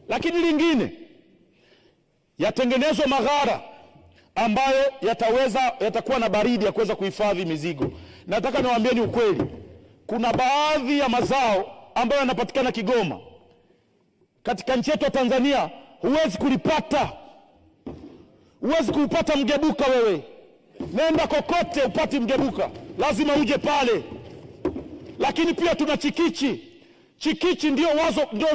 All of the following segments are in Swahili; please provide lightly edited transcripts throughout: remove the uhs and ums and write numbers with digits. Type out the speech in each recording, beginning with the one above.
Lakini lingine, yatengenezwe maghara ambayo yatakuwa na baridi ya kuweza kuhifadhi mizigo. Nataka niwaambieni ukweli, kuna baadhi ya mazao ambayo yanapatikana Kigoma katika nchi yetu ya Tanzania huwezi kulipata. Huwezi kupata mgebuka wewe. Nenda kokote upati mgebuka, lazima uje pale. Lakini pia tuna chikichi. Chikichi ndio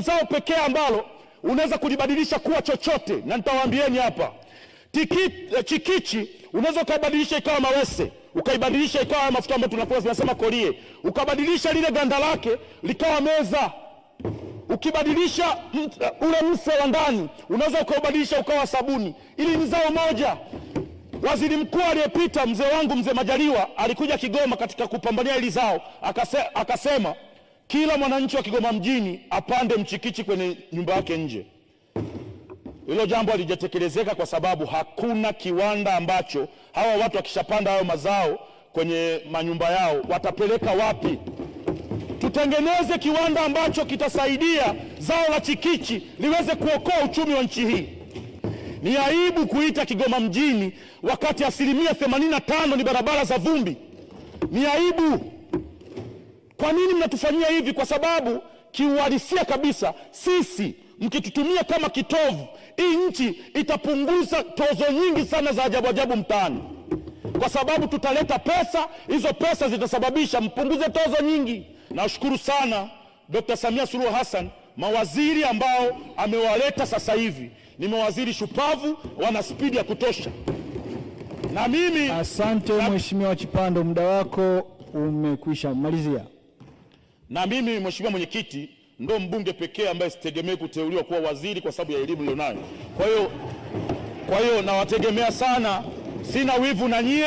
zao pekee ambalo unaweza kulibadilisha kuwa chochote, na nitawaambieni hapa. Chikichi unaweza kubadilisha ikawa mawese, ukaibadilisha ikawa mafuta ambayo tunapoa tunasema kolie, ukabadilisha lile ganda lake likawa meza. Ukibadilisha ule mse wa ndani unaweza ukabadilisha ukawa sabuni. Ili ni zao moja. Waziri mkuu aliyepita, mzee wangu mzee Majaliwa, alikuja Kigoma katika kupambania hili zao, akasema kila mwananchi wa Kigoma mjini apande mchikichi kwenye nyumba yake nje. Hilo jambo halijatekelezeka kwa sababu hakuna kiwanda ambacho hawa watu wakishapanda hayo mazao kwenye manyumba yao watapeleka wapi? Tutengeneze kiwanda ambacho kitasaidia zao la chikichi liweze kuokoa uchumi wa nchi hii. Ni aibu kuita Kigoma mjini wakati 85% ni barabara za vumbi. Ni aibu. Kwa nini mnatufanyia hivi? Kwa sababu kiuhalisia kabisa, sisi mkitutumia kama kitovu, hii nchi itapunguza tozo nyingi sana za ajabu mtaani. Kwa sababu tutaleta pesa, hizo pesa zitasababisha mpunguze tozo nyingi. Nashukuru sana Dr. Samia Suluhu Hassan, mawaziri ambao amewaleta sasa hivi ni mawaziri shupavu, wana spidi ya kutosha. Na mimi asante Mheshimiwa Chipando, muda wako umekwisha, malizia. Na mimi Mheshimiwa Mwenyekiti, ndo mbunge pekee ambaye sitegemei kuteuliwa kuwa waziri kwa sababu ya elimu nilionayo. Kwa hiyo nawategemea sana, sina wivu na nyie,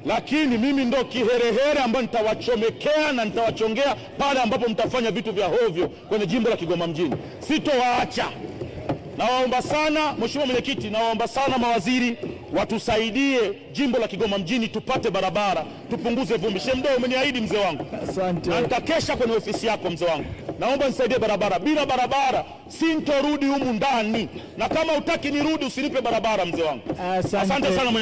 lakini mimi ndo kiherehere ambaye nitawachomekea na nitawachongea pale ambapo mtafanya vitu vya hovyo kwenye jimbo la Kigoma mjini. Sitowaacha. Nawaomba sana Mheshimiwa Mwenyekiti, nawaomba sana mawaziri watusaidie jimbo la Kigoma mjini tupate barabara, tupunguze vumbi. Shemdo, umeniahidi mzee wangu. Asante. Na nitakesha kwenye ofisi yako mzee wangu. Naomba nisaidie barabara. Bila barabara sintorudi humu ndani. Na kama hutaki nirudi usinipe barabara mzee wangu. Asante sana Mwenyekiti.